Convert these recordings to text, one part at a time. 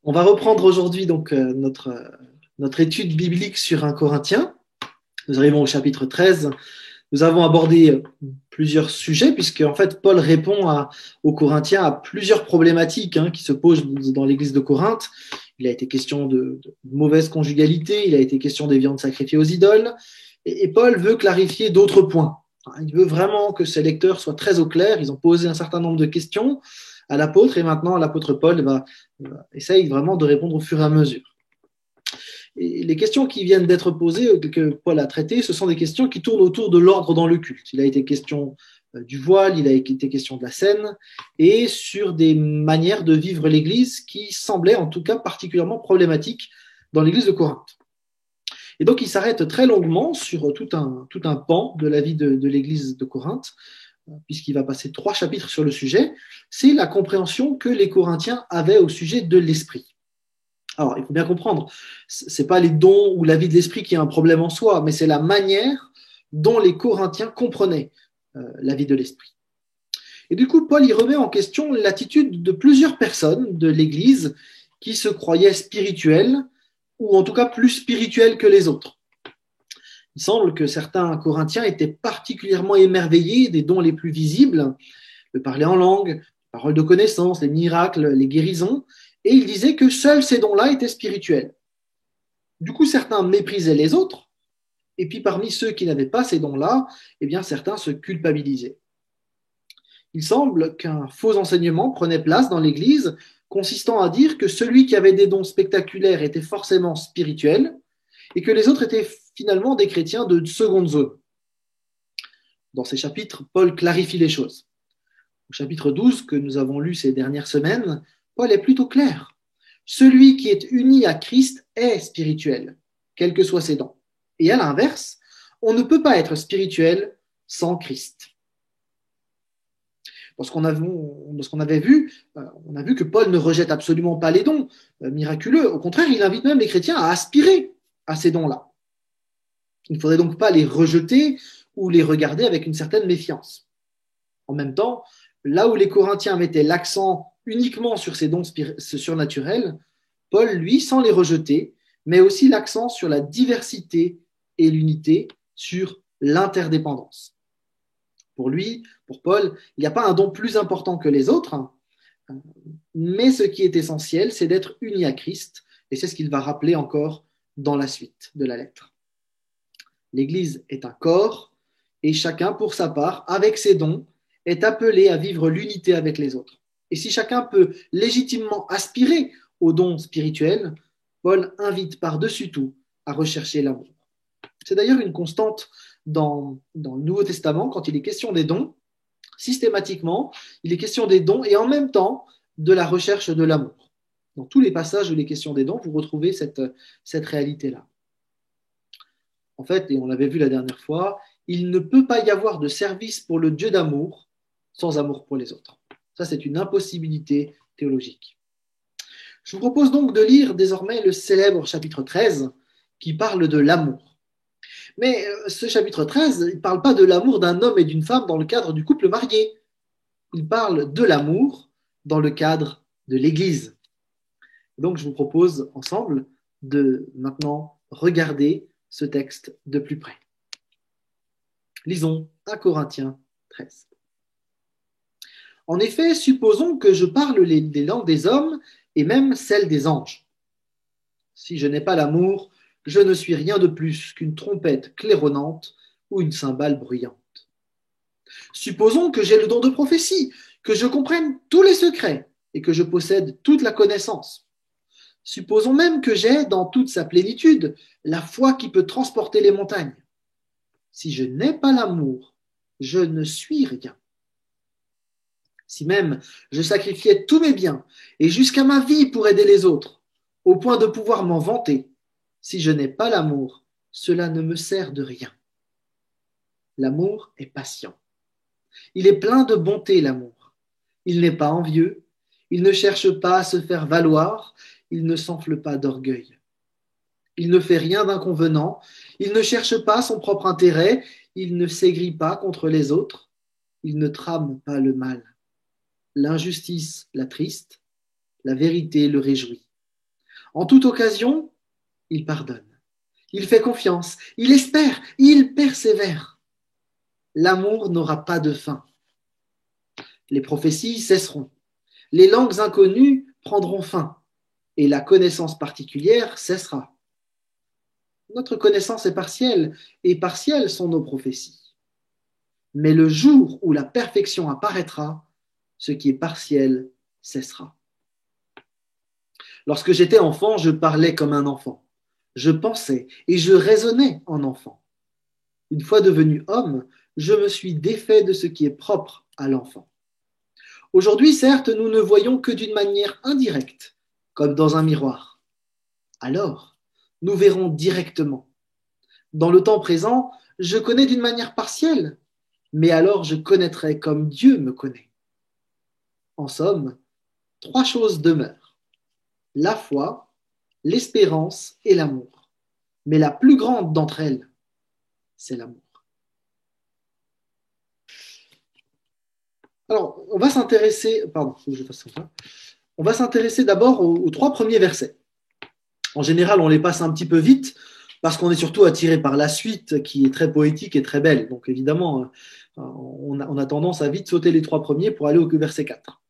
On va reprendre aujourd'hui notre étude biblique sur un Corinthien. Nous arrivons au chapitre 13. Nous avons abordé plusieurs sujets puisque en fait Paul répond aux Corinthiens à plusieurs problématiques qui se posent dans l'église de Corinthe. Il a été question de mauvaise conjugalité, il a été question des viandes sacrifiées aux idoles et Paul veut clarifier d'autres points. Il veut vraiment que ses lecteurs soient très au clair. Ils ont posé un certain nombre de questions à l'apôtre et maintenant l'apôtre Paul essaye vraiment de répondre au fur et à mesure. Et les questions qui viennent d'être posées, que Paul a traitées, ce sont des questions qui tournent autour de l'ordre dans le culte. Il a été question du voile, il a été question de la scène et sur des manières de vivre l'Église qui semblaient en tout cas particulièrement problématiques dans l'Église de Corinthe. Et donc il s'arrête très longuement sur tout un pan de la vie de l'Église de Corinthe, puisqu'il va passer 3 chapitres sur le sujet. C'est la compréhension que les Corinthiens avaient au sujet de l'esprit. Alors, il faut bien comprendre, ce n'est pas les dons ou la vie de l'esprit qui est un problème en soi, mais c'est la manière dont les Corinthiens comprenaient la vie de l'esprit. Et du coup, Paul y remet en question l'attitude de plusieurs personnes de l'Église qui se croyaient spirituelles, ou en tout cas plus spirituelles que les autres. Il semble que certains Corinthiens étaient particulièrement émerveillés des dons les plus visibles, le parler en langue, les paroles de connaissance, les miracles, les guérisons, et ils disaient que seuls ces dons-là étaient spirituels. Du coup, certains méprisaient les autres, et puis parmi ceux qui n'avaient pas ces dons-là, eh bien, certains se culpabilisaient. Il semble qu'un faux enseignement prenait place dans l'Église, consistant à dire que celui qui avait des dons spectaculaires était forcément spirituel, et que les autres étaient finalement des chrétiens de seconde zone. Dans ces chapitres, Paul clarifie les choses. Au chapitre 12, que nous avons lu ces dernières semaines, Paul est plutôt clair. Celui qui est uni à Christ est spirituel, quels que soient ses dons. Et à l'inverse, on ne peut pas être spirituel sans Christ. Dans ce qu'on avait vu, on a vu que Paul ne rejette absolument pas les dons miraculeux. Au contraire, il invite même les chrétiens à aspirer à ces dons-là. Il ne faudrait donc pas les rejeter ou les regarder avec une certaine méfiance. En même temps, là où les Corinthiens mettaient l'accent uniquement sur ces dons surnaturels, Paul, lui, sans les rejeter, met aussi l'accent sur la diversité et l'unité, sur l'interdépendance. Pour lui, pour Paul, il n'y a pas un don plus important que les autres, mais ce qui est essentiel, c'est d'être uni à Christ, et c'est ce qu'il va rappeler encore dans la suite de la lettre. L'Église est un corps, et chacun, pour sa part, avec ses dons, est appelé à vivre l'unité avec les autres. Et si chacun peut légitimement aspirer aux dons spirituels, Paul invite par-dessus tout à rechercher l'amour. C'est d'ailleurs une constante dans le Nouveau Testament, quand il est question des dons, systématiquement, il est question des dons et en même temps de la recherche de l'amour. Dans tous les passages où il est question des dons, vous retrouvez cette réalité-là. En fait, et on l'avait vu la dernière fois, il ne peut pas y avoir de service pour le Dieu d'amour sans amour pour les autres. Ça, c'est une impossibilité théologique. Je vous propose donc de lire désormais le célèbre chapitre 13 qui parle de l'amour. Mais ce chapitre 13, il ne parle pas de l'amour d'un homme et d'une femme dans le cadre du couple marié. Il parle de l'amour dans le cadre de l'Église. Donc, je vous propose ensemble de maintenant regarder ce texte de plus près. Lisons 1 Corinthiens 13. En effet, supposons que je parle les langues des hommes et même celles des anges. Si je n'ai pas l'amour, je ne suis rien de plus qu'une trompette claironnante ou une cymbale bruyante. Supposons que j'ai le don de prophétie, que je comprenne tous les secrets et que je possède toute la connaissance. Supposons même que j'ai, dans toute sa plénitude, la foi qui peut transporter les montagnes. Si je n'ai pas l'amour, je ne suis rien. Si même je sacrifiais tous mes biens et jusqu'à ma vie pour aider les autres, au point de pouvoir m'en vanter, si je n'ai pas l'amour, cela ne me sert de rien. L'amour est patient. Il est plein de bonté, l'amour. Il n'est pas envieux, il ne cherche pas à se faire valoir, il ne s'enfle pas d'orgueil. Il ne fait rien d'inconvenant, il ne cherche pas son propre intérêt, il ne s'aigrit pas contre les autres, il ne trame pas le mal. L'injustice l'attriste, la vérité le réjouit. En toute occasion, il pardonne. Il fait confiance, il espère, il persévère. L'amour n'aura pas de fin. Les prophéties cesseront. Les langues inconnues prendront fin. Et la connaissance particulière cessera. Notre connaissance est partielle, et partielles sont nos prophéties. Mais le jour où la perfection apparaîtra, ce qui est partiel cessera. Lorsque j'étais enfant, je parlais comme un enfant. Je pensais et je raisonnais en enfant. Une fois devenu homme, je me suis défait de ce qui est propre à l'enfant. Aujourd'hui, certes, nous ne voyons que d'une manière indirecte, comme dans un miroir. Alors, nous verrons directement. Dans le temps présent, je connais d'une manière partielle, mais alors je connaîtrai comme Dieu me connaît. En somme, 3 choses demeurent: la foi, l'espérance et l'amour. Mais la plus grande d'entre elles, c'est l'amour. Alors, on va s'intéresser, pardon, faut que je fasse ça. On va s'intéresser d'abord aux 3 premiers versets. En général, on les passe un petit peu vite parce qu'on est surtout attiré par la suite qui est très poétique et très belle. Donc évidemment, on a tendance à vite sauter les 3 premiers pour aller au verset 4.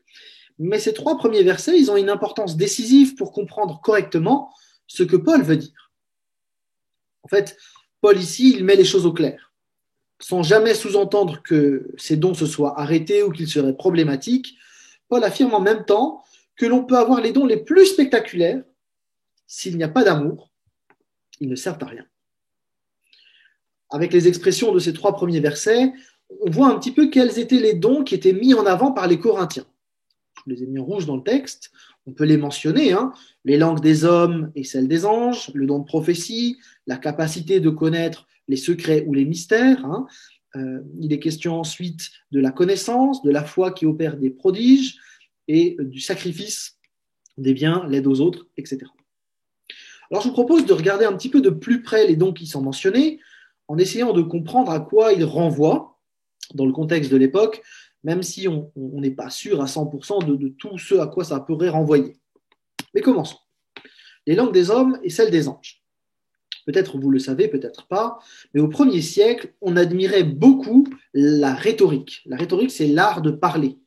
Mais ces 3 premiers versets, ils ont une importance décisive pour comprendre correctement ce que Paul veut dire. En fait, Paul ici, il met les choses au clair, sans jamais sous-entendre que ces dons se soient arrêtés ou qu'ils seraient problématiques. Paul affirme en même temps que l'on peut avoir les dons les plus spectaculaires. S'il n'y a pas d'amour, ils ne servent à rien. Avec les expressions de ces 3 premiers versets, on voit un petit peu quels étaient les dons qui étaient mis en avant par les Corinthiens. Je les ai mis en rouge dans le texte. On peut les mentionner, les langues des hommes et celles des anges, le don de prophétie, la capacité de connaître les secrets ou les mystères. Il est question ensuite de la connaissance, de la foi qui opère des prodiges et du sacrifice des biens, l'aide aux autres, etc. Alors je vous propose de regarder un petit peu de plus près les dons qui sont mentionnés, en essayant de comprendre à quoi ils renvoient dans le contexte de l'époque, même si on n'est pas sûr à 100% de tout ce à quoi ça pourrait renvoyer. Mais commençons. Les langues des hommes et celles des anges. Peut-être vous le savez, peut-être pas, mais au 1er siècle, on admirait beaucoup la rhétorique. La rhétorique, c'est l'art de parler.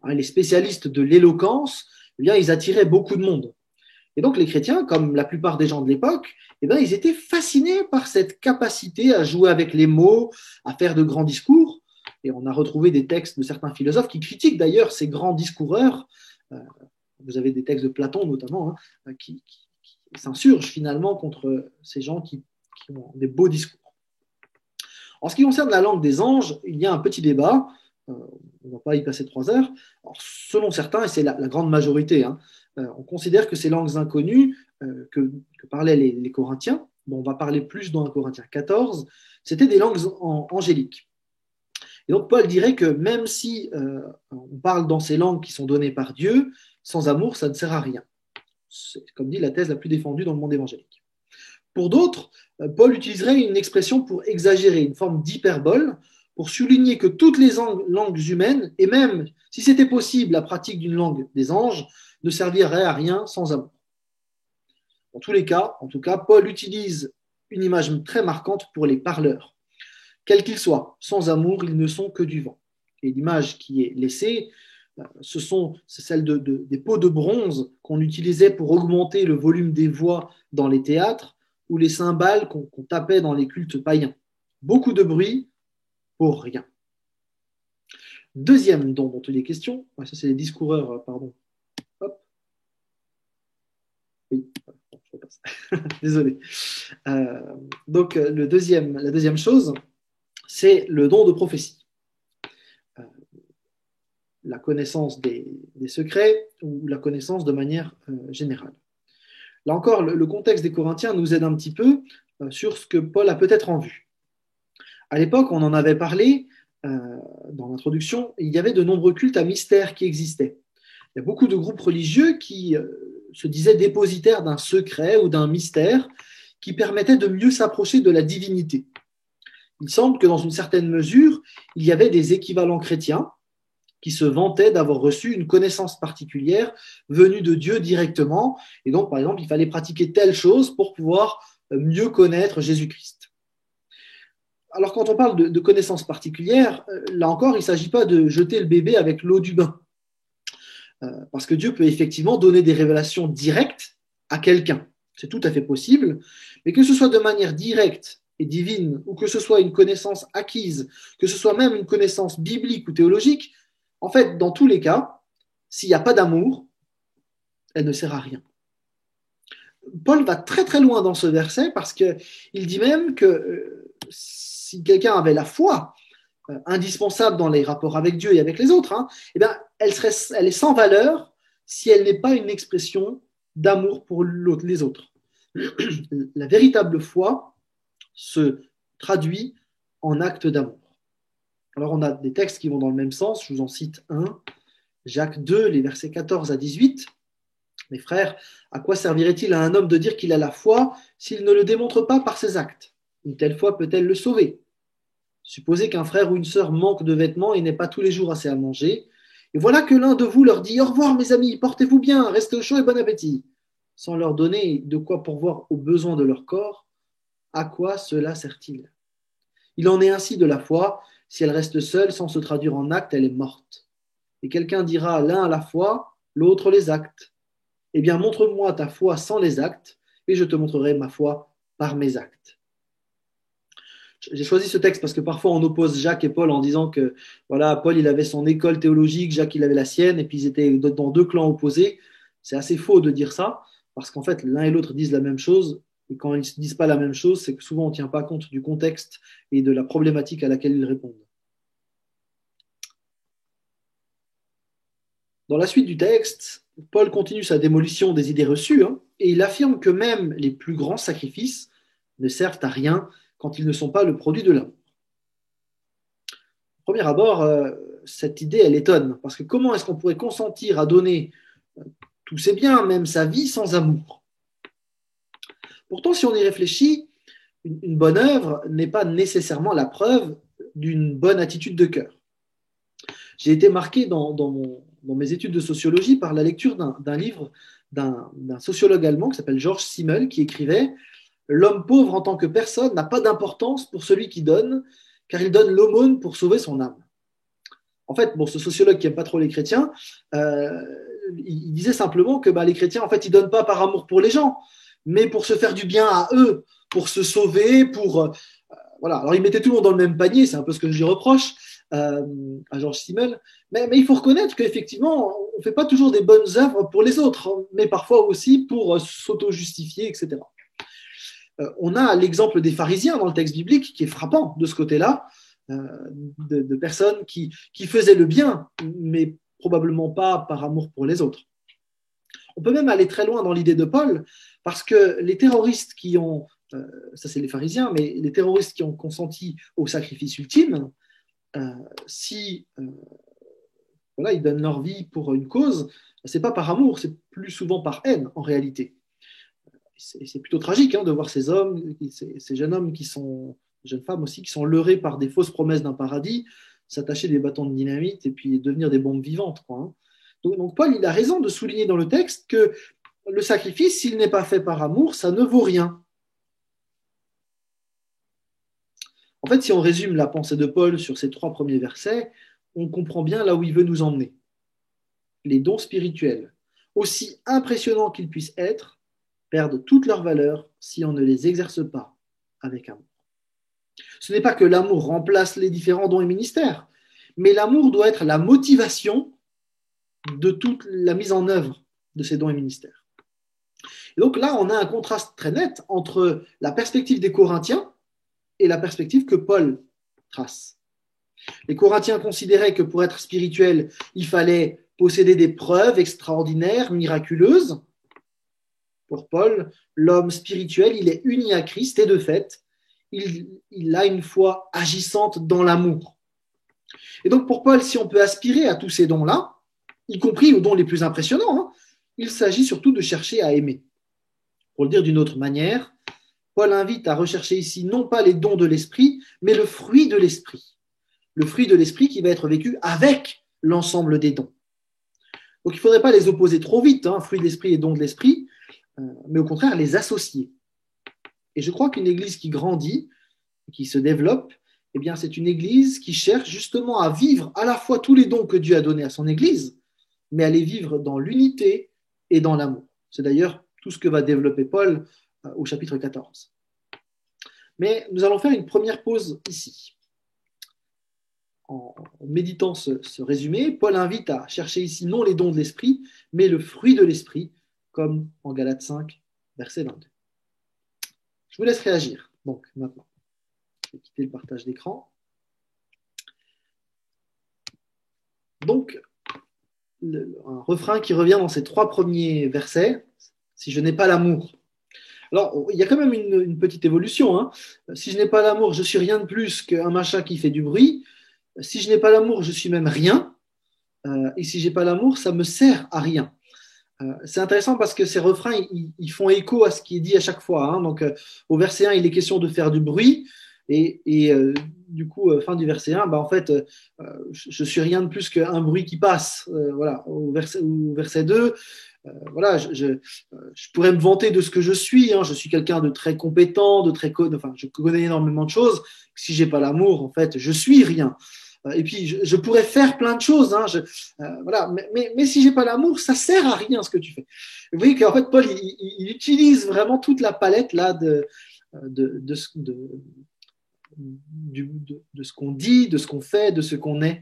Les spécialistes de l'éloquence, ils attiraient beaucoup de monde. Et donc les chrétiens, comme la plupart des gens de l'époque, ils étaient fascinés par cette capacité à jouer avec les mots, à faire de grands discours. Et on a retrouvé des textes de certains philosophes qui critiquent d'ailleurs ces grands discoureurs. Vous avez des textes de Platon notamment, qui s'insurgent finalement contre ces gens qui ont des beaux discours. En ce qui concerne la langue des anges, il y a un petit débat. On ne va pas y passer 3 heures. Alors, selon certains, et c'est la grande majorité, on considère que ces langues inconnues que parlaient les Corinthiens, dont on va parler plus dans 1 Corinthiens 14, c'était des langues angéliques. Et donc Paul dirait que même si on parle dans ces langues qui sont données par Dieu, sans amour, ça ne sert à rien. C'est, comme dit, la thèse la plus défendue dans le monde évangélique. Pour d'autres, Paul utiliserait une expression pour exagérer, une forme d'hyperbole, pour souligner que toutes les langues humaines, et même si c'était possible, la pratique d'une langue des anges, ne servirait à rien sans amour. Dans tous les cas, en tout cas, Paul utilise une image très marquante pour les parleurs. Quels qu'ils soient, sans amour, ils ne sont que du vent. Et l'image qui est laissée, c'est celle des pots de bronze qu'on utilisait pour augmenter le volume des voix dans les théâtres ou les cymbales qu'on tapait dans les cultes païens. Beaucoup de bruit pour rien. Deuxième dont il est question, ça c'est les discoureurs, pardon. Hop. Oui, je repasse. Désolé. Donc la deuxième chose, c'est le don de prophétie. La connaissance des secrets ou la connaissance de manière générale. Là encore, le contexte des Corinthiens nous aide un petit peu sur ce que Paul a peut-être en vue. À l'époque, on en avait parlé dans l'introduction, il y avait de nombreux cultes à mystère qui existaient. Il y a beaucoup de groupes religieux qui se disaient dépositaires d'un secret ou d'un mystère qui permettait de mieux s'approcher de la divinité. Il semble que dans une certaine mesure, il y avait des équivalents chrétiens qui se vantait d'avoir reçu une connaissance particulière venue de Dieu directement. Et donc, par exemple, il fallait pratiquer telle chose pour pouvoir mieux connaître Jésus-Christ. Alors, quand on parle de connaissances particulières, là encore, il ne s'agit pas de jeter le bébé avec l'eau du bain. Parce que Dieu peut effectivement donner des révélations directes à quelqu'un. C'est tout à fait possible. Mais que ce soit de manière directe et divine, ou que ce soit une connaissance acquise, que ce soit même une connaissance biblique ou théologique, en fait, dans tous les cas, s'il n'y a pas d'amour, elle ne sert à rien. Paul va très très loin dans ce verset parce qu'il dit même que si quelqu'un avait la foi indispensable dans les rapports avec Dieu et avec les autres, eh bien, elle est sans valeur si elle n'est pas une expression d'amour pour les autres. La véritable foi se traduit en acte d'amour. Alors, on a des textes qui vont dans le même sens. Je vous en cite un. Jacques 2, les versets 14 à 18. Mes frères, à quoi servirait-il à un homme de dire qu'il a la foi s'il ne le démontre pas par ses actes? Une telle foi peut-elle le sauver? Supposez qu'un frère ou une sœur manque de vêtements et n'ait pas tous les jours assez à manger. Et voilà que l'un de vous leur dit « Au revoir mes amis, portez-vous bien, restez au chaud et bon appétit », sans leur donner de quoi pourvoir aux besoins de leur corps. À quoi cela sert-il? Il en est ainsi de la foi. Si elle reste seule sans se traduire en actes, elle est morte. Et quelqu'un dira l'un à la foi, l'autre les actes. Eh bien, montre-moi ta foi sans les actes, et je te montrerai ma foi par mes actes. J'ai choisi ce texte parce que parfois on oppose Jacques et Paul en disant que voilà, Paul il avait son école théologique, Jacques il avait la sienne, et puis ils étaient dans deux clans opposés. C'est assez faux de dire ça, parce qu'en fait l'un et l'autre disent la même chose, et quand ils ne disent pas la même chose, c'est que souvent on ne tient pas compte du contexte et de la problématique à laquelle ils répondent. Dans la suite du texte, Paul continue sa démolition des idées reçues, et il affirme que même les plus grands sacrifices ne servent à rien quand ils ne sont pas le produit de l'amour. Au premier abord, cette idée, elle étonne, parce que comment est-ce qu'on pourrait consentir à donner tous ses biens, même sa vie, sans amour? Pourtant, si on y réfléchit, une bonne œuvre n'est pas nécessairement la preuve d'une bonne attitude de cœur. J'ai été marqué dans mes études de sociologie par la lecture d'un livre d'un sociologue allemand qui s'appelle Georges Simmel, qui écrivait « L'homme pauvre en tant que personne n'a pas d'importance pour celui qui donne, car il donne l'aumône pour sauver son âme. » En fait, ce sociologue qui n'aime pas trop les chrétiens, il disait simplement que les chrétiens, en fait, ils ne donnent pas par amour pour les gens, mais pour se faire du bien à eux, pour se sauver, voilà. Alors, il mettait tout le monde dans le même panier, c'est un peu ce que je lui reproche à Georges Simmel, mais il faut reconnaître qu'effectivement, on ne fait pas toujours des bonnes œuvres pour les autres, mais parfois aussi pour s'auto-justifier, etc. On a l'exemple des pharisiens dans le texte biblique qui est frappant de ce côté-là, de personnes qui faisaient le bien, mais probablement pas par amour pour les autres. On peut même aller très loin dans l'idée de Paul, parce que les terroristes qui ont, ça c'est les pharisiens, mais les terroristes qui ont consenti au sacrifice ultime, si voilà, ils donnent leur vie pour une cause, c'est pas par amour, c'est plus souvent par haine en réalité. C'est plutôt tragique de voir ces hommes, ces jeunes hommes qui sont, jeunes femmes aussi, qui sont leurrés par des fausses promesses d'un paradis, s'attacher des bâtons de dynamite et puis devenir des bombes vivantes, quoi. Donc Paul, il a raison de souligner dans le texte que le sacrifice, s'il n'est pas fait par amour, ça ne vaut rien. En fait, si on résume la pensée de Paul sur ces 3 premiers versets, on comprend bien là où il veut nous emmener. Les dons spirituels, aussi impressionnants qu'ils puissent être, perdent toute leur valeur si on ne les exerce pas avec amour. Ce n'est pas que l'amour remplace les différents dons et ministères, mais l'amour doit être la motivation de toute la mise en œuvre de ces dons et ministères. Et donc là, on a un contraste très net entre la perspective des Corinthiens et la perspective que Paul trace. Les Corinthiens considéraient que pour être spirituel, il fallait posséder des preuves extraordinaires, miraculeuses. Pour Paul, l'homme spirituel, il est uni à Christ et de fait, il a une foi agissante dans l'amour. Et donc pour Paul, si on peut aspirer à tous ces dons-là, y compris aux dons les plus impressionnants, il s'agit surtout de chercher à aimer. Pour le dire d'une autre manière, Paul invite à rechercher ici non pas les dons de l'esprit, mais le fruit de l'esprit. Le fruit de l'esprit qui va être vécu avec l'ensemble des dons. Donc il ne faudrait pas les opposer trop vite, fruit de l'esprit et don de l'esprit, mais au contraire les associer. Et je crois qu'une église qui grandit, qui se développe, eh bien, c'est une église qui cherche justement à vivre à la fois tous les dons que Dieu a donnés à son église, mais à les vivre dans l'unité et dans l'amour. C'est d'ailleurs tout ce que va développer Paul au chapitre 14. Mais nous allons faire une première pause ici. En méditant ce résumé, Paul invite à chercher ici non les dons de l'esprit, mais le fruit de l'esprit, comme en Galates 5, verset 22. Je vous laisse réagir. Donc, maintenant, je vais quitter le partage d'écran. Donc, un refrain qui revient dans ces 3 premiers versets, si je n'ai pas l'amour. Alors, il y a quand même une petite évolution. Si je n'ai pas l'amour, je suis rien de plus qu'un machin qui fait du bruit. Si je n'ai pas l'amour, je suis même rien. Et si j'ai pas l'amour, ça me sert à rien. C'est intéressant parce que ces refrains, ils font écho à ce qui est dit à chaque fois. Donc, au verset 1, il est question de faire du bruit. Et du coup, fin du verset 1, en fait, je suis rien de plus qu'un bruit qui passe. Voilà. Au verset 2, voilà, je pourrais me vanter de ce que je suis. Je suis quelqu'un de très compétent, enfin, je connais énormément de choses. Si j'ai pas l'amour, en fait, je suis rien. Et puis, je pourrais faire plein de choses. Voilà. Mais si j'ai pas l'amour, ça sert à rien ce que tu fais. Vous voyez qu'en fait, Paul, il utilise vraiment toute la palette là de ce qu'on dit, de ce qu'on fait, de ce qu'on est,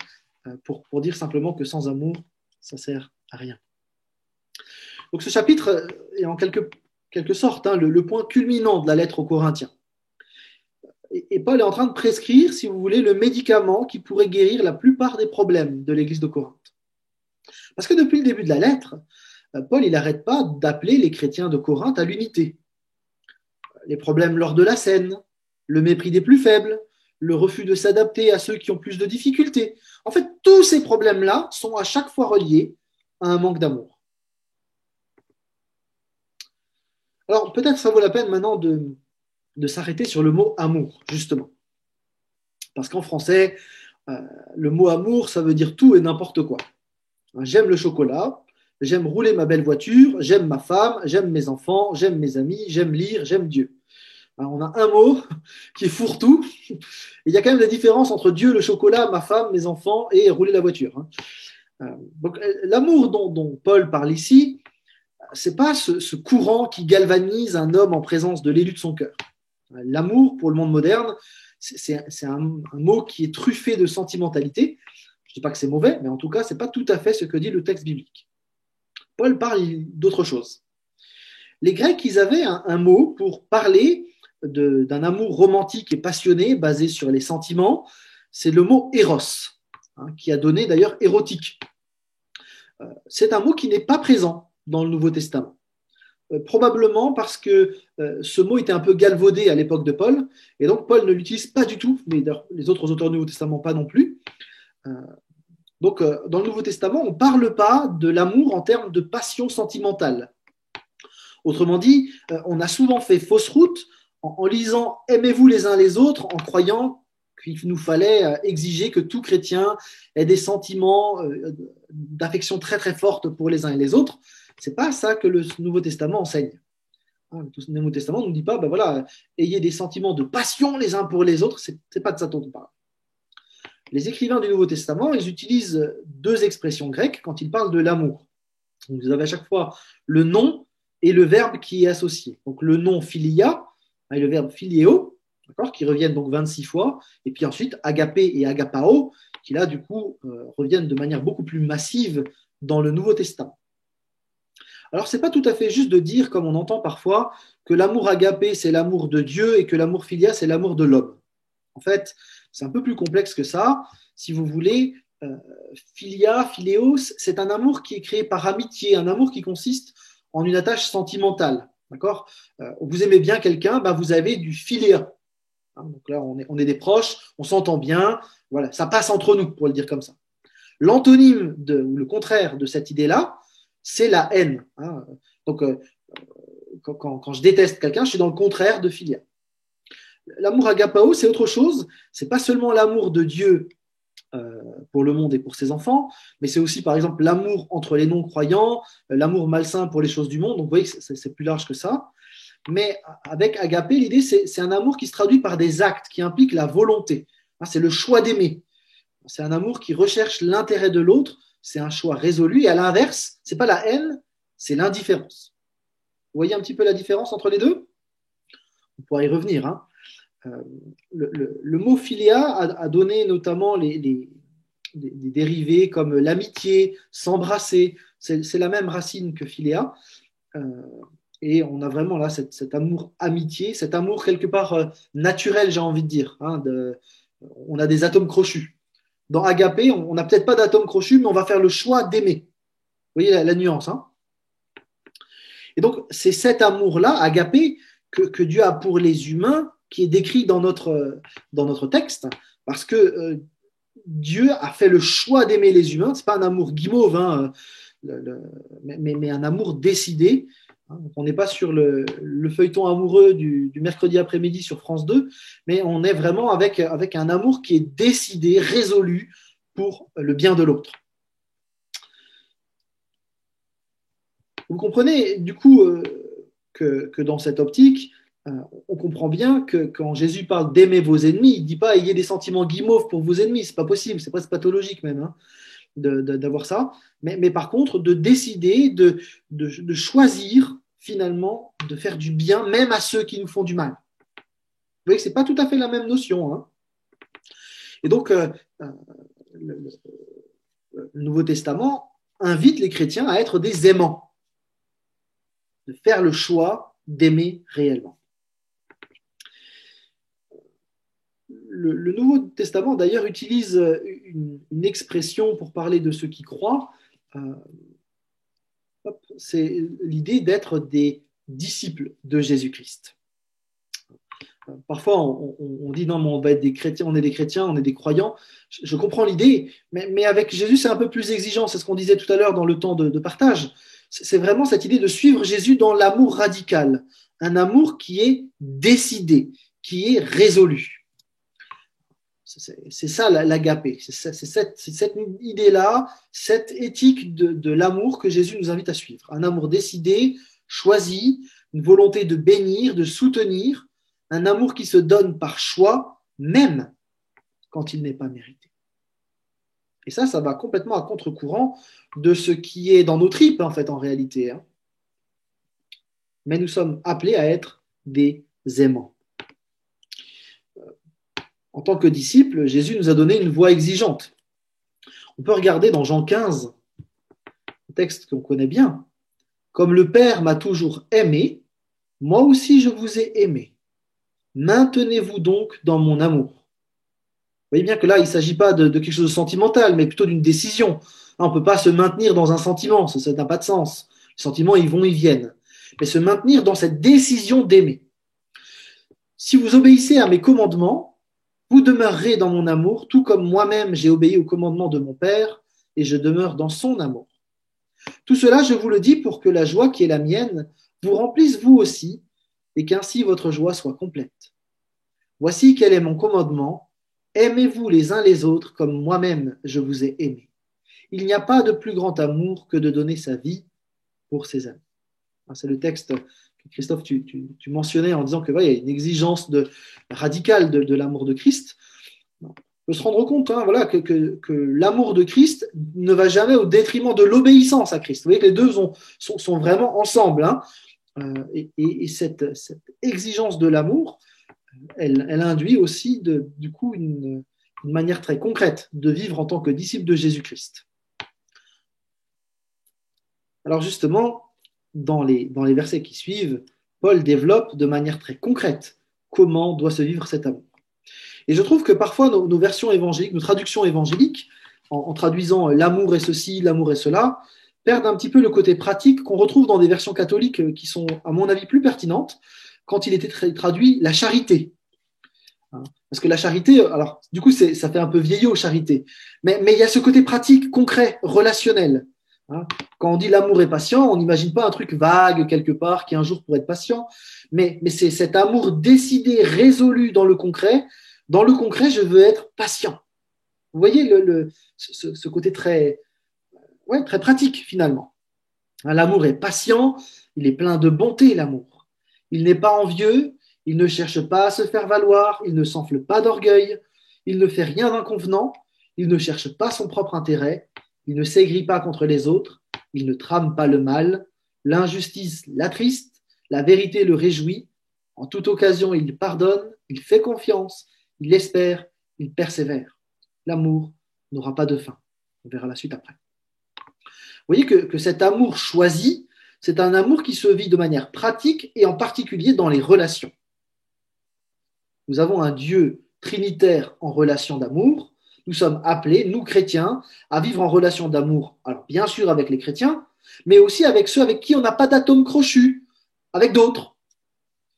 pour dire simplement que sans amour, ça sert à rien. Donc ce chapitre est en quelque sorte le point culminant de la lettre aux Corinthiens. Et Paul est en train de prescrire, si vous voulez, le médicament qui pourrait guérir la plupart des problèmes de l'église de Corinthe. Parce que depuis le début de la lettre, Paul, il n'arrête pas d'appeler les chrétiens de Corinthe à l'unité. Les problèmes lors de la scène, le mépris des plus faibles, le refus de s'adapter à ceux qui ont plus de difficultés. En fait, tous ces problèmes-là sont à chaque fois reliés à un manque d'amour. Alors, peut-être ça vaut la peine maintenant de s'arrêter sur le mot amour, justement. Parce qu'en français, le mot amour, ça veut dire tout et n'importe quoi. J'aime le chocolat, j'aime rouler ma belle voiture, j'aime ma femme, j'aime mes enfants, j'aime mes amis, j'aime lire, j'aime Dieu. Alors, on a un mot qui est fourre-tout. Il y a quand même des différences entre Dieu, le chocolat, ma femme, mes enfants et rouler la voiture. Donc, l'amour dont Paul parle ici, c'est pas ce courant qui galvanise un homme en présence de l'élu de son cœur. L'amour, pour le monde moderne, c'est un mot qui est truffé de sentimentalité. Je ne dis pas que c'est mauvais, mais en tout cas, ce n'est pas tout à fait ce que dit le texte biblique. Paul parle d'autre chose. Les Grecs, ils avaient un mot pour parler d'un amour romantique et passionné basé sur les sentiments. C'est le mot éros, qui a donné d'ailleurs érotique. C'est un mot qui n'est pas présent dans le Nouveau Testament. Probablement parce que ce mot était un peu galvaudé à l'époque de Paul, et donc Paul ne l'utilise pas du tout, mais les autres auteurs du Nouveau Testament pas non plus. Donc dans le Nouveau Testament, on ne parle pas de l'amour en termes de passion sentimentale. Autrement dit, on a souvent fait fausse route en lisant « Aimez-vous les uns les autres » en croyant qu'il nous fallait exiger que tout chrétien ait des sentiments d'affection très très forte pour les uns et les autres. Ce n'est pas ça que le Nouveau Testament enseigne. Le Nouveau Testament ne nous dit pas, voilà, ayez des sentiments de passion les uns pour les autres, ce n'est pas de ça dont on parle. Les écrivains du Nouveau Testament, ils utilisent 2 expressions grecques quand ils parlent de l'amour. Vous avez à chaque fois le nom et le verbe qui est associé. Donc le nom philia et le verbe philieo, qui reviennent donc 26 fois, et puis ensuite agapé et agapao, qui là du coup reviennent de manière beaucoup plus massive dans le Nouveau Testament. Alors c'est pas tout à fait juste de dire, comme on entend parfois, que l'amour agapé c'est l'amour de Dieu et que l'amour philia c'est l'amour de l'homme. En fait, c'est un peu plus complexe que ça. Si vous voulez, philia, philéos, c'est un amour qui est créé par amitié, un amour qui consiste en une attache sentimentale. D'accord ? Vous aimez bien quelqu'un, vous avez du philéa. Donc là, on est des proches, on s'entend bien, voilà, ça passe entre nous, pour le dire comme ça. L'antonyme ou le contraire de cette idée-là, c'est la haine. Donc, quand je déteste quelqu'un, je suis dans le contraire de philia. L'amour agapao, c'est autre chose. C'est pas seulement l'amour de Dieu pour le monde et pour ses enfants, mais c'est aussi, par exemple, l'amour entre les non-croyants, l'amour malsain pour les choses du monde. Donc, vous voyez que c'est plus large que ça. Mais avec agapé, l'idée, c'est un amour qui se traduit par des actes, qui impliquent la volonté. C'est le choix d'aimer. C'est un amour qui recherche l'intérêt de l'autre. C'est un choix résolu. Et à l'inverse, c'est pas la haine, c'est l'indifférence. Vous voyez un petit peu la différence entre les deux? On pourra y revenir. Hein. Le mot philia a donné notamment des dérivés comme l'amitié, s'embrasser. C'est la même racine que philéa. Et on a vraiment là cet amour amitié, cet amour quelque part naturel, j'ai envie de dire. Hein, on a des atomes crochus. Dans agapé, on n'a peut-être pas d'atomes crochus, mais on va faire le choix d'aimer. Vous voyez la nuance. Hein? Et donc, c'est cet amour-là, agapé, que Dieu a pour les humains, qui est décrit dans notre texte, parce que Dieu a fait le choix d'aimer les humains. Ce n'est pas un amour guimauve, hein, mais un amour décidé. On n'est pas sur le feuilleton amoureux du mercredi après-midi sur France 2, mais on est vraiment avec un amour qui est décidé, résolu pour le bien de l'autre. Vous comprenez du coup que dans cette optique, on comprend bien que quand Jésus parle d'aimer vos ennemis, il ne dit pas ayez des sentiments guimauves pour vos ennemis, c'est pas possible, c'est presque pathologique même hein, d'avoir ça. Mais par contre, de décider, de choisir finalement de faire du bien même à ceux qui nous font du mal. Vous voyez que ce n'est pas tout à fait la même notion. Hein. Et donc, le Nouveau Testament invite les chrétiens à être des aimants, de faire le choix d'aimer réellement. Le Nouveau Testament, d'ailleurs, utilise une expression pour parler de ceux qui croient. C'est l'idée d'être des disciples de Jésus-Christ. Parfois, on dit non, mais on va être des chrétiens, on est des chrétiens, on est des croyants. Je comprends l'idée, mais avec Jésus, c'est un peu plus exigeant. C'est ce qu'on disait tout à l'heure dans le temps de partage. C'est vraiment cette idée de suivre Jésus dans l'amour radical, un amour qui est décidé, qui est résolu. C'est ça l'agapé, c'est cette idée-là, cette éthique de l'amour que Jésus nous invite à suivre. Un amour décidé, choisi, une volonté de bénir, de soutenir, un amour qui se donne par choix, même quand il n'est pas mérité. Et ça va complètement à contre-courant de ce qui est dans nos tripes, en fait, en réalité. Hein. Mais nous sommes appelés à être des aimants. En tant que disciples, Jésus nous a donné une voie exigeante. On peut regarder dans Jean 15, un texte qu'on connaît bien. Comme le Père m'a toujours aimé, moi aussi je vous ai aimé. Maintenez-vous donc dans mon amour. Vous voyez bien que là, il ne s'agit pas de quelque chose de sentimental, mais plutôt d'une décision. On ne peut pas se maintenir dans un sentiment, ça n'a pas de sens. Les sentiments, ils vont, ils viennent. Mais se maintenir dans cette décision d'aimer. Si vous obéissez à mes commandements, vous demeurerez dans mon amour, tout comme moi-même j'ai obéi aux commandements de mon Père, et je demeure dans son amour. Tout cela, je vous le dis pour que la joie qui est la mienne vous remplisse vous aussi, et qu'ainsi votre joie soit complète. Voici quel est mon commandement. Aimez-vous les uns les autres comme moi-même je vous ai aimé. Il n'y a pas de plus grand amour que de donner sa vie pour ses amis. C'est le texte que Christophe, tu mentionnais en disant que il y a une exigence radicale de l'amour de Christ. On peut se rendre compte hein, que l'amour de Christ ne va jamais au détriment de l'obéissance à Christ. Vous voyez que les deux sont vraiment ensemble. Hein. Et cette exigence de l'amour, elle induit aussi du coup une manière très concrète de vivre en tant que disciple de Jésus-Christ. Alors justement, dans les versets qui suivent, Paul développe de manière très concrète comment doit se vivre cet amour. Et je trouve que parfois nos versions évangéliques, nos traductions évangéliques, en traduisant l'amour est ceci, l'amour est cela, perdent un petit peu le côté pratique qu'on retrouve dans des versions catholiques qui sont, à mon avis, plus pertinentes quand il était traduit la charité. Parce que la charité, alors du coup, ça fait un peu vieillot, charité, mais il y a ce côté pratique, concret, relationnel. Quand on dit l'amour est patient, on n'imagine pas un truc vague quelque part qui un jour pourrait être patient, mais c'est cet amour décidé, résolu dans le concret. Dans le concret, je veux être patient. Vous voyez ce côté très, ouais, très pratique finalement. L'amour est patient, il est plein de bonté, l'amour. Il n'est pas envieux, il ne cherche pas à se faire valoir, il ne s'enfle pas d'orgueil, il ne fait rien d'inconvenant, il ne cherche pas son propre intérêt, il ne s'aigrit pas contre les autres, il ne trame pas le mal, l'injustice l'attriste, la vérité le réjouit. En toute occasion, il pardonne, il fait confiance, il espère, il persévère. L'amour n'aura pas de fin. On verra la suite après. Vous voyez que cet amour choisi, c'est un amour qui se vit de manière pratique et en particulier dans les relations. Nous avons un Dieu trinitaire en relation d'amour. Nous sommes appelés, nous chrétiens, à vivre en relation d'amour. Alors bien sûr avec les chrétiens, mais aussi avec ceux avec qui on n'a pas d'atome crochu, avec d'autres.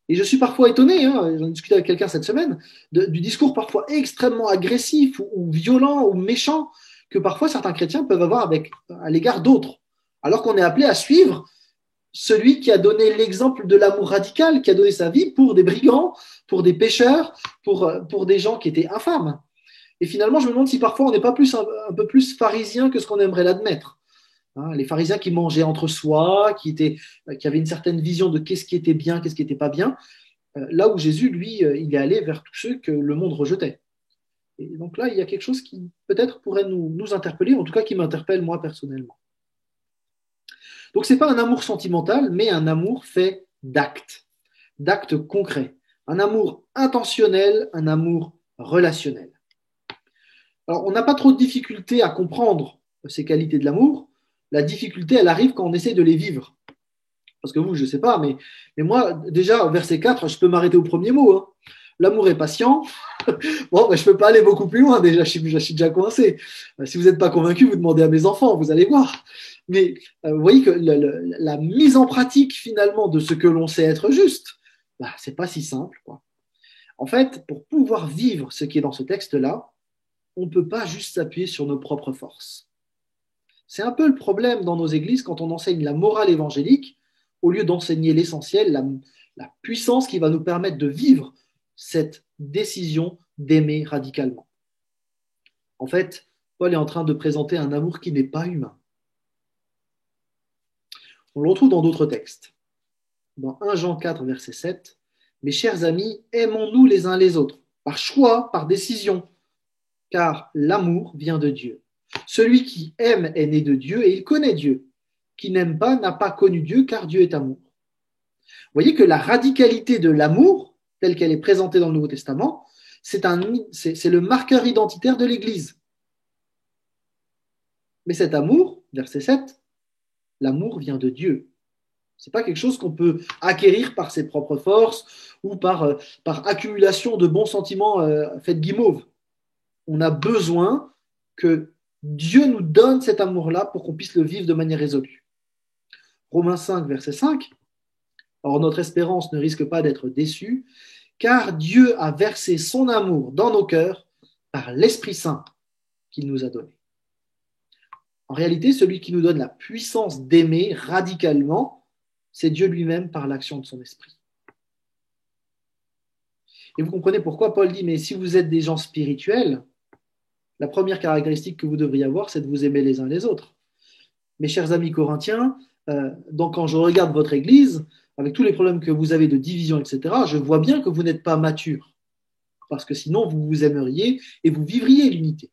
Et je suis parfois étonné, j'en ai discuté avec quelqu'un cette semaine, du discours parfois extrêmement agressif ou violent ou méchant que parfois certains chrétiens peuvent avoir à l'égard d'autres, alors qu'on est appelé à suivre celui qui a donné l'exemple de l'amour radical, qui a donné sa vie pour des brigands, pour des pécheurs, pour des gens qui étaient infâmes. Et finalement, je me demande si parfois on n'est pas un peu plus pharisien que ce qu'on aimerait l'admettre. Les pharisiens qui mangeaient entre soi, qui avaient une certaine vision de qu'est-ce qui était bien, qu'est-ce qui n'était pas bien, là où Jésus, lui, il est allé vers tous ceux que le monde rejetait. Et donc là, il y a quelque chose qui peut-être pourrait nous interpeller, en tout cas qui m'interpelle moi personnellement. Donc ce n'est pas un amour sentimental, mais un amour fait d'actes concrets, un amour intentionnel, un amour relationnel. Alors on n'a pas trop de difficulté à comprendre ces qualités de l'amour. La difficulté, elle arrive quand on essaie de les vivre. Parce que vous, je ne sais pas, mais moi, déjà, au verset 4, je peux m'arrêter au premier mot. L'amour est patient. Bon, je ne peux pas aller beaucoup plus loin, déjà, je suis déjà coincé. Si vous n'êtes pas convaincu, vous demandez à mes enfants, vous allez voir. Mais vous voyez que la mise en pratique, finalement, de ce que l'on sait être juste, ce n'est pas si simple, quoi. En fait, pour pouvoir vivre ce qui est dans ce texte-là, on ne peut pas juste s'appuyer sur nos propres forces. C'est un peu le problème dans nos églises quand on enseigne la morale évangélique, au lieu d'enseigner l'essentiel, la puissance qui va nous permettre de vivre cette décision d'aimer radicalement. En fait, Paul est en train de présenter un amour qui n'est pas humain. On le retrouve dans d'autres textes. Dans 1 Jean 4, verset 7, « Mes chers amis, aimons-nous les uns les autres, par choix, par décision, car l'amour vient de Dieu. Celui qui aime est né de Dieu et il connaît Dieu. Qui n'aime pas n'a pas connu Dieu, car Dieu est amour. » Vous voyez que la radicalité de l'amour, telle qu'elle est présentée dans le Nouveau Testament, c'est le marqueur identitaire de l'Église. Mais cet amour, verset 7, l'amour vient de Dieu. Ce n'est pas quelque chose qu'on peut acquérir par ses propres forces ou par accumulation de bons sentiments faits de guimauve. On a besoin que Dieu nous donne cet amour-là pour qu'on puisse le vivre de manière résolue. Romains 5, verset 5. Or, notre espérance ne risque pas d'être déçue, car Dieu a versé son amour dans nos cœurs par l'Esprit Saint qu'il nous a donné. En réalité, celui qui nous donne la puissance d'aimer radicalement, c'est Dieu lui-même par l'action de son esprit. Et vous comprenez pourquoi Paul dit, mais si vous êtes des gens spirituels, la première caractéristique que vous devriez avoir, c'est de vous aimer les uns les autres. Mes chers amis corinthiens, donc quand je regarde votre Église, avec tous les problèmes que vous avez de division, etc., je vois bien que vous n'êtes pas mature, parce que sinon vous vous aimeriez et vous vivriez l'unité.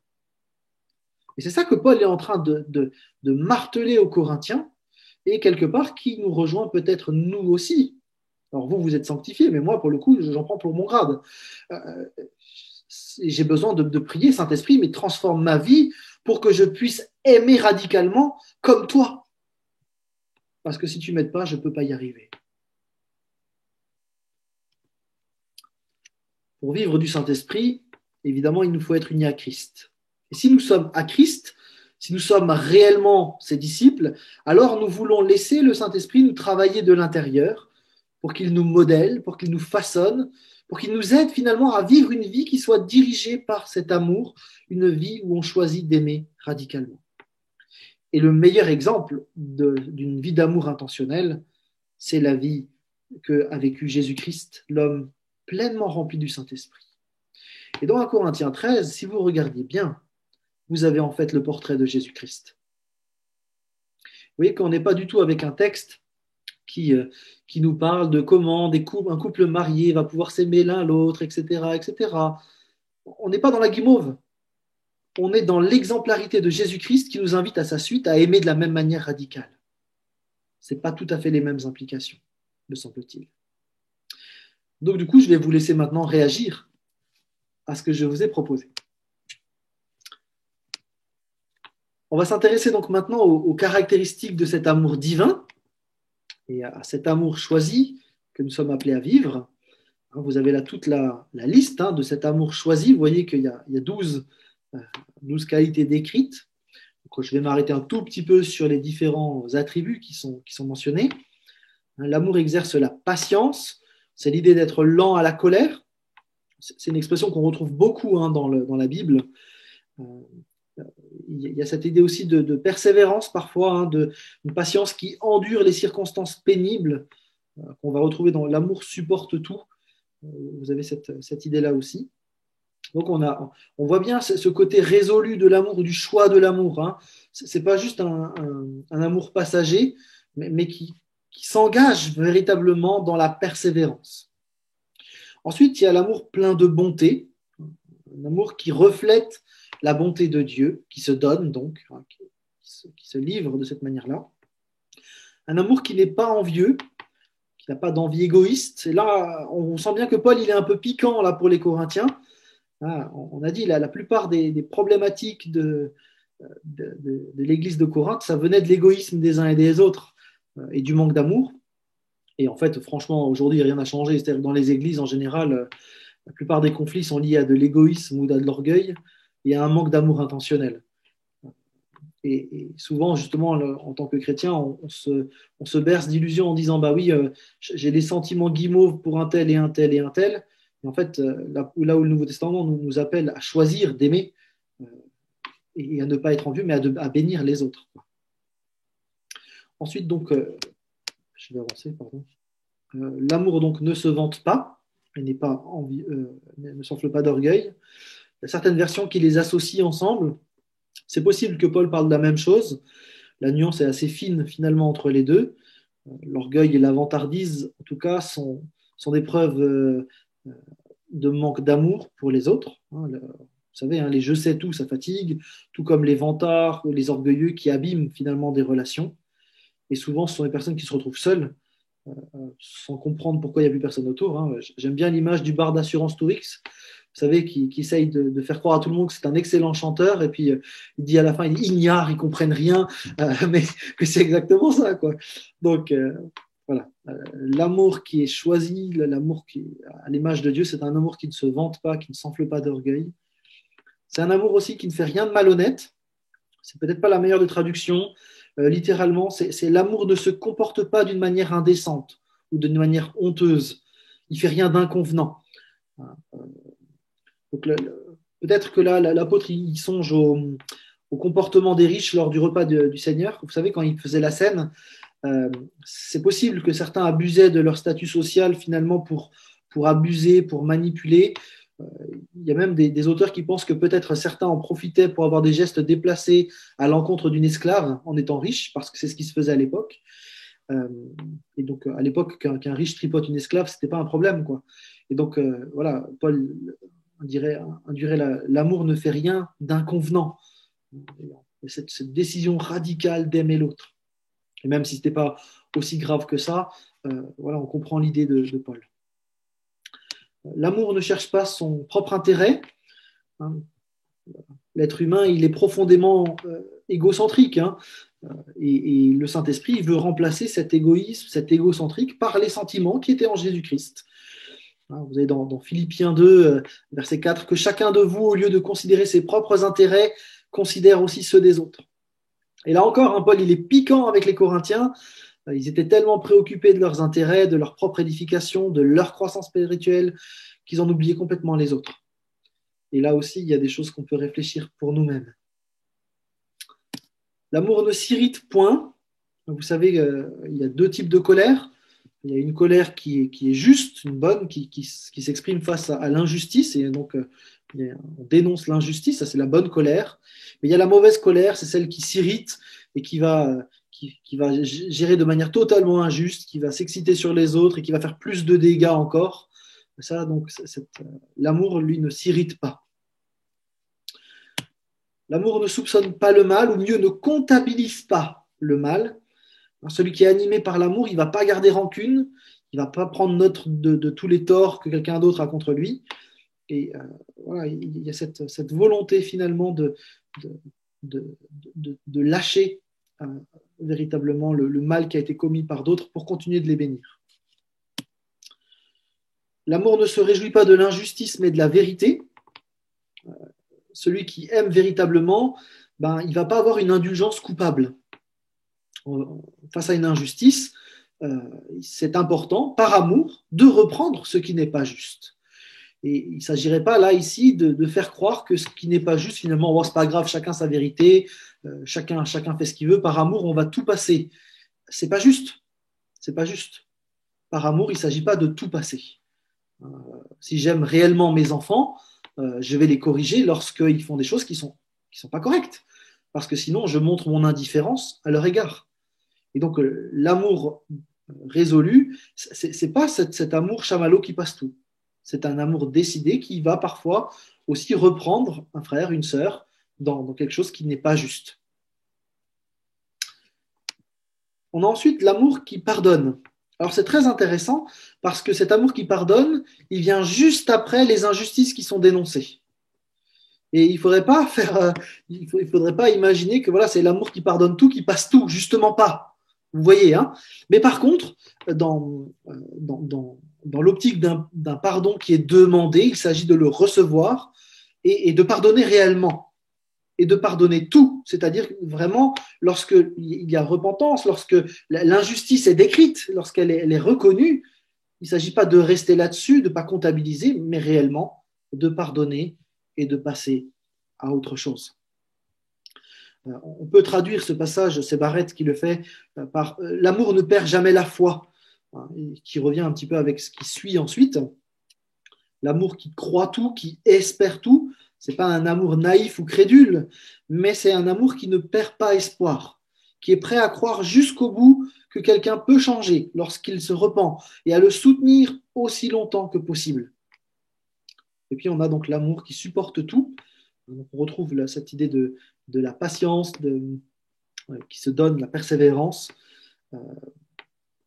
Et c'est ça que Paul est en train de marteler aux Corinthiens, et quelque part qui nous rejoint peut-être nous aussi. Alors vous êtes sanctifiés, mais moi, pour le coup, j'en prends pour mon grade. J'ai besoin de prier, Saint-Esprit, mais transforme ma vie pour que je puisse aimer radicalement comme toi. Parce que si tu ne m'aides pas, je ne peux pas y arriver. Pour vivre du Saint-Esprit, évidemment, il nous faut être unis à Christ. Et si nous sommes à Christ, si nous sommes réellement ses disciples, alors nous voulons laisser le Saint-Esprit nous travailler de l'intérieur pour qu'il nous modèle, pour qu'il nous façonne, pour qu'il nous aide finalement à vivre une vie qui soit dirigée par cet amour, une vie où on choisit d'aimer radicalement. Et le meilleur exemple d'une vie d'amour intentionnel, c'est la vie qu'a vécue Jésus-Christ, l'homme pleinement rempli du Saint-Esprit. Et dans 1 Corinthiens 13, si vous regardiez bien, vous avez en fait le portrait de Jésus-Christ. Vous voyez qu'on n'est pas du tout avec un texte qui nous parle de comment un couple marié va pouvoir s'aimer l'un l'autre, etc., etc. On n'est pas dans la guimauve. On est dans l'exemplarité de Jésus-Christ qui nous invite à sa suite à aimer de la même manière radicale. Ce n'est pas tout à fait les mêmes implications, me semble-t-il. Donc, du coup, je vais vous laisser maintenant réagir à ce que je vous ai proposé. On va s'intéresser donc maintenant aux caractéristiques de cet amour divin et à cet amour choisi que nous sommes appelés à vivre. Vous avez là toute la liste de cet amour choisi. Vous voyez qu'il y a 12 qualités décrites. Donc, je vais m'arrêter un tout petit peu sur les différents attributs qui sont mentionnés. L'amour exerce la patience. C'est l'idée d'être lent à la colère. C'est une expression qu'on retrouve beaucoup dans la Bible. Il y a cette idée aussi de persévérance parfois, une patience qui endure les circonstances pénibles, qu'on va retrouver dans l'amour supporte tout. Vous avez cette idée-là aussi. Donc on voit bien ce côté résolu de l'amour, du choix de l'amour. Ce n'est pas juste un amour passager, mais qui s'engage véritablement dans la persévérance. Ensuite, il y a l'amour plein de bonté, un amour qui reflète la bonté de Dieu, qui se donne donc, qui se livre de cette manière-là. Un amour qui n'est pas envieux, qui n'a pas d'envie égoïste. Et là, on sent bien que Paul, il est un peu piquant là, pour les Corinthiens. On a dit, là, la plupart des problématiques de l'église de Corinthe, ça venait de l'égoïsme des uns et des autres et du manque d'amour. Et en fait, franchement, aujourd'hui, rien n'a changé. C'est-à-dire que dans les églises, en général, la plupart des conflits sont liés à de l'égoïsme ou à de l'orgueil et à un manque d'amour intentionnel. Et souvent, justement, en tant que chrétien, on se berce d'illusions en disant, bah oui, j'ai des sentiments guimauves pour un tel et un tel et un tel. Et en fait, là où le Nouveau Testament nous appelle à choisir d'aimer et à ne pas être envieux, mais à bénir les autres. Ensuite, donc, je vais avancer, pardon. L'amour, donc, ne se vante pas, ne s'enfle pas d'orgueil. Il y a certaines versions qui les associent ensemble. C'est possible que Paul parle de la même chose. La nuance est assez fine, finalement, entre les deux. L'orgueil et la vantardise, en tout cas, sont des preuves de manque d'amour pour les autres. Vous savez, les je sais tout, ça fatigue, tout comme les vantards ou les orgueilleux qui abîment finalement des relations. Et souvent, ce sont des personnes qui se retrouvent seules, sans comprendre pourquoi il n'y a plus personne autour. J'aime bien l'image du bar d'assurance Tourix, vous savez, qui essaye de faire croire à tout le monde que c'est un excellent chanteur, et puis il dit à la fin, il ignare, ils ne comprennent rien, mais que c'est exactement ça, quoi. Donc, voilà, l'amour qui est choisi, l'amour qui est à l'image de Dieu, c'est un amour qui ne se vante pas, qui ne s'enfle pas d'orgueil. C'est un amour aussi qui ne fait rien de malhonnête. C'est peut-être pas la meilleure des traductions. Littéralement, c'est l'amour ne se comporte pas d'une manière indécente ou d'une manière honteuse. Il fait rien d'inconvenant. Donc, peut-être que là, l'apôtre il songe au comportement des riches lors du repas du Seigneur. Vous savez, quand il faisait la scène, c'est possible que certains abusaient de leur statut social finalement pour abuser, pour manipuler. Il y a même des auteurs qui pensent que peut-être certains en profitaient pour avoir des gestes déplacés à l'encontre d'une esclave en étant riche, parce que c'est ce qui se faisait à l'époque. Et donc, à l'époque, qu'un riche tripote une esclave, c'était pas un problème, quoi. Et donc, voilà, Paul dirait l'amour ne fait rien d'inconvenant. Cette décision radicale d'aimer l'autre. Et même si ce n'était pas aussi grave que ça, voilà, on comprend l'idée de Paul. L'amour ne cherche pas son propre intérêt. L'être humain, il est profondément égocentrique. Et le Saint-Esprit il veut remplacer cet égoïsme, cet égocentrique par les sentiments qui étaient en Jésus-Christ. Vous avez dans Philippiens 2, verset 4, que chacun de vous, au lieu de considérer ses propres intérêts, considère aussi ceux des autres. Et là encore, Paul, il est piquant avec les Corinthiens. Ils étaient tellement préoccupés de leurs intérêts, de leur propre édification, de leur croissance spirituelle, qu'ils en oubliaient complètement les autres. Et là aussi, il y a des choses qu'on peut réfléchir pour nous-mêmes. L'amour ne s'irrite point. Vous savez, il y a deux types de colère. Il y a une colère qui est juste, une bonne, qui s'exprime face à l'injustice. Et donc, On dénonce l'injustice, ça c'est la bonne colère. Mais il y a la mauvaise colère, c'est celle qui s'irrite et qui va gérer de manière totalement injuste, qui va s'exciter sur les autres et qui va faire plus de dégâts encore. Ça, donc, l'amour, lui, ne s'irrite pas. L'amour ne soupçonne pas le mal, ou mieux, ne comptabilise pas le mal. Alors, celui qui est animé par l'amour, il ne va pas garder rancune, il ne va pas prendre note de tous les torts que quelqu'un d'autre a contre lui. Et voilà, il y a cette volonté finalement de lâcher véritablement le mal qui a été commis par d'autres pour continuer de les bénir. L'amour ne se réjouit pas de l'injustice, mais de la vérité. Celui qui aime véritablement, il ne va pas avoir une indulgence coupable. Face à une injustice, c'est important, par amour, de reprendre ce qui n'est pas juste. Et il ne s'agirait pas là, ici, de faire croire que ce qui n'est pas juste, finalement, oh, c'est pas grave, chacun sa vérité, chacun fait ce qu'il veut, par amour, on va tout passer. C'est pas juste. C'est pas juste. Par amour, il ne s'agit pas de tout passer. Si j'aime réellement mes enfants, je vais les corriger lorsqu'ils font des choses qui sont pas correctes. Parce que sinon, je montre mon indifférence à leur égard. Et donc, l'amour résolu, c'est pas cet amour chamallow qui passe tout. C'est un amour décidé qui va parfois aussi reprendre un frère, une sœur, dans quelque chose qui n'est pas juste. On a ensuite l'amour qui pardonne. Alors c'est très intéressant parce que cet amour qui pardonne, il vient juste après les injustices qui sont dénoncées. Et il faudrait pas imaginer que voilà, c'est l'amour qui pardonne tout, qui passe tout, justement pas. Vous voyez, hein. Mais par contre, dans l'optique d'un pardon qui est demandé, il s'agit de le recevoir et de pardonner réellement. Et de pardonner tout, c'est-à-dire vraiment lorsqu'il y a repentance, lorsque l'injustice est décrite, lorsqu'elle est reconnue, il ne s'agit pas de rester là-dessus, de ne pas comptabiliser, mais réellement de pardonner et de passer à autre chose. On peut traduire ce passage, c'est Barrett qui le fait, par l'amour ne perd jamais la foi, qui revient un petit peu avec ce qui suit ensuite. L'amour qui croit tout, qui espère tout, ce n'est pas un amour naïf ou crédule, mais c'est un amour qui ne perd pas espoir, qui est prêt à croire jusqu'au bout que quelqu'un peut changer lorsqu'il se repent et à le soutenir aussi longtemps que possible. Et puis on a donc l'amour qui supporte tout. Donc on retrouve cette idée de la patience, qui se donne, la persévérance.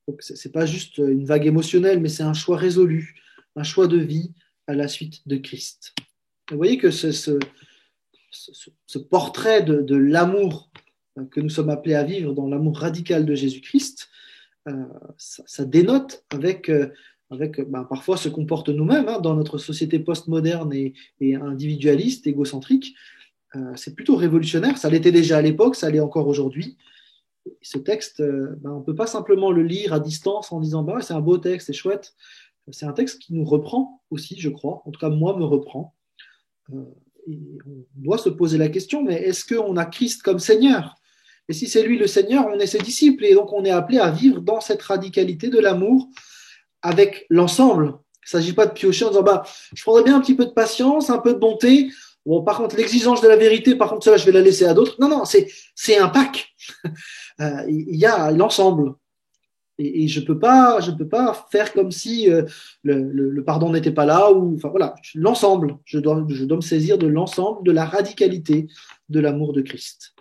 Donc ce n'est pas juste une vague émotionnelle, mais c'est un choix résolu, un choix de vie à la suite de Christ. Vous voyez que ce portrait de l'amour que nous sommes appelés à vivre dans l'amour radical de Jésus-Christ, ça dénote avec parfois ce qu'on porte nous-mêmes dans notre société postmoderne et individualiste, égocentrique. C'est plutôt révolutionnaire, ça l'était déjà à l'époque, ça l'est encore aujourd'hui. Ce texte, on ne peut pas simplement le lire à distance en disant c'est un beau texte, c'est chouette. C'est un texte qui nous reprend aussi, je crois, en tout cas moi me reprend. Et on doit se poser la question, mais est-ce qu'on a Christ comme Seigneur? Et si c'est lui le Seigneur, on est ses disciples, et donc on est appelé à vivre dans cette radicalité de l'amour avec l'ensemble. Il ne s'agit pas de piocher en disant je prendrais bien un petit peu de patience, un peu de bonté. Bon, par contre, l'exigence de la vérité, par contre, ça, je vais la laisser à d'autres. Non, c'est un pack. Il y a l'ensemble. Et je peux pas faire comme si le pardon n'était pas là, ou enfin voilà, l'ensemble. Je dois me saisir de l'ensemble, de la radicalité de l'amour de Christ.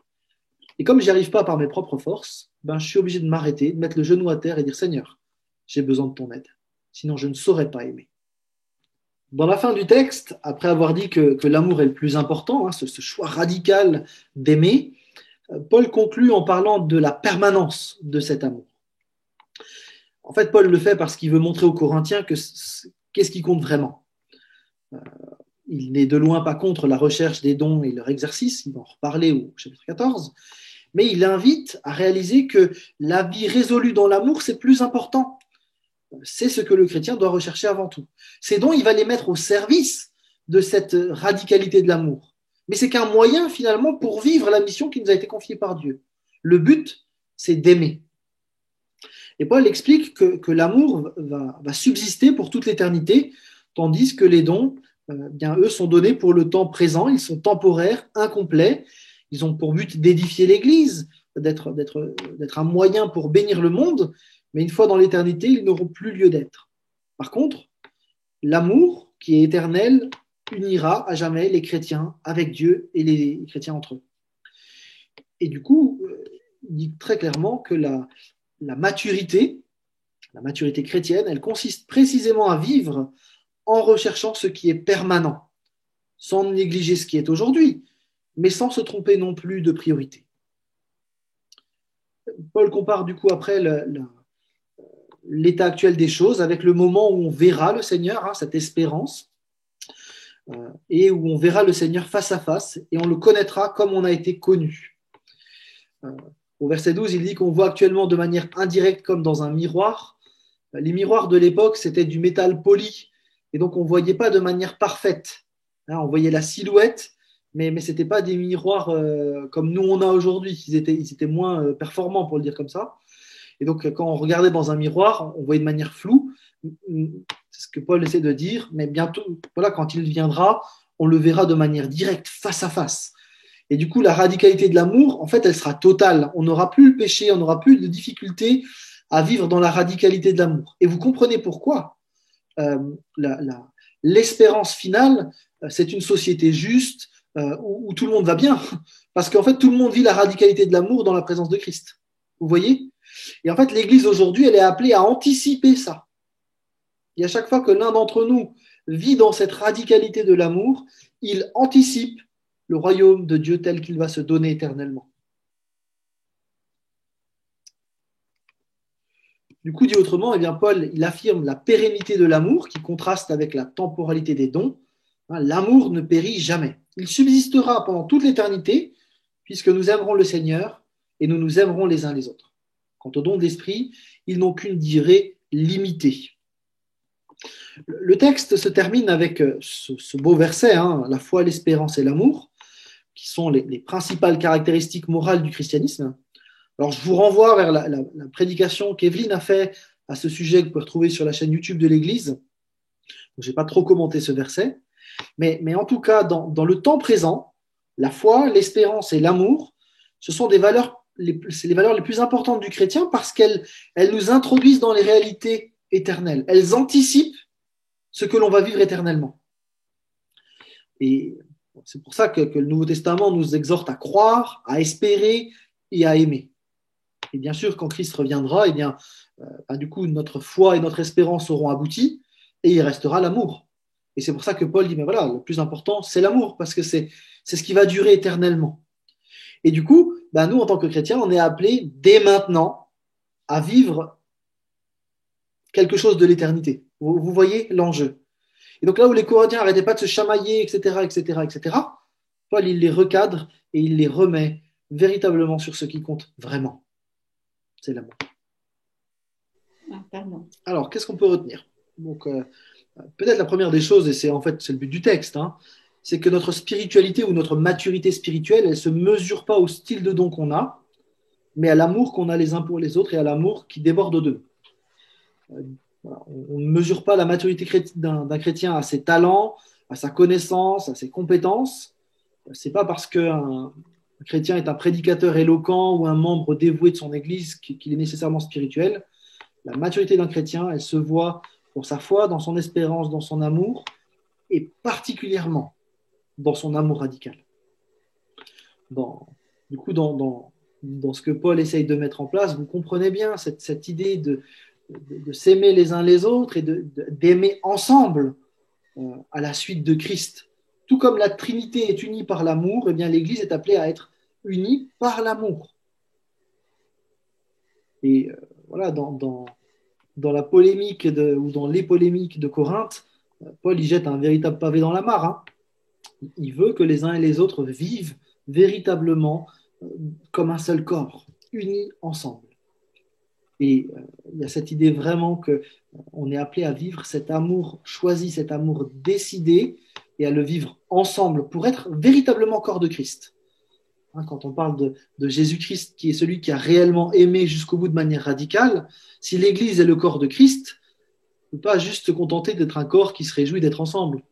Et comme j'y arrive pas par mes propres forces, je suis obligé de m'arrêter, de mettre le genou à terre et dire Seigneur, j'ai besoin de ton aide. Sinon, je ne saurais pas aimer. Dans la fin du texte, après avoir dit que l'amour est le plus important, ce choix radical d'aimer, Paul conclut en parlant de la permanence de cet amour. En fait, Paul le fait parce qu'il veut montrer aux Corinthiens qu'est-ce qui compte vraiment. Il n'est de loin pas contre la recherche des dons et leur exercice, il va en reparler au chapitre 14, mais il invite à réaliser que la vie résolue dans l'amour, c'est plus important. C'est ce que le chrétien doit rechercher avant tout. Ces dons, il va les mettre au service de cette radicalité de l'amour. Mais c'est qu'un moyen, finalement, pour vivre la mission qui nous a été confiée par Dieu. Le but, c'est d'aimer. Et Paul explique que l'amour va subsister pour toute l'éternité, tandis que les dons bien eux sont donnés pour le temps présent, ils sont temporaires, incomplets, ils ont pour but d'édifier l'Église, d'être un moyen pour bénir le monde, mais une fois dans l'éternité, ils n'auront plus lieu d'être. Par contre, l'amour qui est éternel unira à jamais les chrétiens avec Dieu et les chrétiens entre eux. Et du coup, il dit très clairement que la maturité chrétienne, elle consiste précisément à vivre en recherchant ce qui est permanent, sans négliger ce qui est aujourd'hui, mais sans se tromper non plus de priorité. Paul compare du coup après l'état actuel des choses avec le moment où on verra le Seigneur, hein, cette espérance, et où on verra le Seigneur face à face, et on le connaîtra comme on a été connu. Au verset 12, il dit qu'on voit actuellement de manière indirecte comme dans un miroir. Les miroirs de l'époque, c'était du métal poli, et donc on ne voyait pas de manière parfaite. On voyait la silhouette, mais ce n'étaient pas des miroirs comme nous on a aujourd'hui. Ils étaient moins performants, pour le dire comme ça. Et donc, quand on regardait dans un miroir, on voyait de manière floue. C'est ce que Paul essaie de dire, mais bientôt, voilà, quand il viendra, on le verra de manière directe, face à face. Et du coup, la radicalité de l'amour, en fait, elle sera totale. On n'aura plus le péché, on n'aura plus de difficulté à vivre dans la radicalité de l'amour. Et vous comprenez pourquoi l'espérance finale, c'est une société juste où tout le monde va bien. Parce qu'en fait, tout le monde vit la radicalité de l'amour dans la présence de Christ. Vous voyez ? Et en fait, l'Église aujourd'hui, elle est appelée à anticiper ça. Et à chaque fois que l'un d'entre nous vit dans cette radicalité de l'amour, il anticipe le royaume de Dieu tel qu'il va se donner éternellement. Du coup, dit autrement, eh bien, Paul il affirme la pérennité de l'amour qui contraste avec la temporalité des dons. L'amour ne périt jamais. Il subsistera pendant toute l'éternité puisque nous aimerons le Seigneur et nous nous aimerons les uns les autres. Quant aux dons de l'esprit, ils n'ont qu'une durée limitée. Le texte se termine avec ce beau verset, hein, la foi, l'espérance et l'amour, qui sont les principales caractéristiques morales du christianisme. Alors, je vous renvoie vers la prédication qu'Evelyne a fait à ce sujet que vous pouvez retrouver sur la chaîne YouTube de l'Église. Je n'ai pas trop commenté ce verset, mais en tout cas, dans le temps présent, la foi, l'espérance et l'amour, ce sont c'est les valeurs les plus importantes du chrétien parce qu'elles nous introduisent dans les réalités éternelles. Elles anticipent ce que l'on va vivre éternellement. Et c'est pour ça que le Nouveau Testament nous exhorte à croire, à espérer et à aimer. Et bien sûr, quand Christ reviendra, eh bien, du coup, notre foi et notre espérance auront abouti et il restera l'amour. Et c'est pour ça que Paul dit, mais voilà, le plus important, c'est l'amour parce que c'est ce qui va durer éternellement. Et du coup, nous, en tant que chrétiens, on est appelés dès maintenant à vivre quelque chose de l'éternité. Vous voyez l'enjeu. Et donc là où les Corinthiens n'arrêtaient pas de se chamailler, etc., Paul, il les recadre et il les remet véritablement sur ce qui compte vraiment. C'est l'amour. Alors, qu'est-ce qu'on peut retenir ? Donc, peut-être la première des choses, et c'est le but du texte, hein, c'est que notre spiritualité ou notre maturité spirituelle, elle ne se mesure pas au style de don qu'on a, mais à l'amour qu'on a les uns pour les autres et à l'amour qui déborde d'eux. On ne mesure pas la maturité d'un chrétien à ses talents, à sa connaissance, à ses compétences. Ce n'est pas parce qu'un chrétien est un prédicateur éloquent ou un membre dévoué de son église qu'il est nécessairement spirituel. La maturité d'un chrétien, elle se voit dans sa foi, dans son espérance, dans son amour, et particulièrement dans son amour radical. Dans ce que Paul essaye de mettre en place, vous comprenez bien cette idée de s'aimer les uns les autres et d'aimer ensemble à la suite de Christ. Tout comme la Trinité est unie par l'amour, eh bien l'Église est appelée à être unie par l'amour. Et voilà, dans la polémique ou dans les polémiques de Corinthe, Paul y jette un véritable pavé dans la mare. Hein. Il veut que les uns et les autres vivent véritablement comme un seul corps, unis ensemble. Et il y a cette idée vraiment qu'on est appelé à vivre cet amour choisi, cet amour décidé, et à le vivre ensemble pour être véritablement corps de Christ. Hein, quand on parle de Jésus-Christ, qui est celui qui a réellement aimé jusqu'au bout de manière radicale, si l'Église est le corps de Christ, on ne peut pas juste se contenter d'être un corps qui se réjouit d'être ensemble.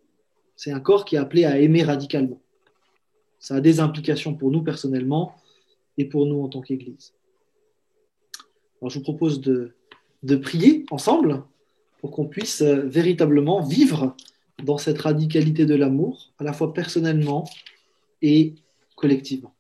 C'est un corps qui est appelé à aimer radicalement. Ça a des implications pour nous personnellement et pour nous en tant qu'Église. Alors, je vous propose de prier ensemble pour qu'on puisse véritablement vivre dans cette radicalité de l'amour, à la fois personnellement et collectivement.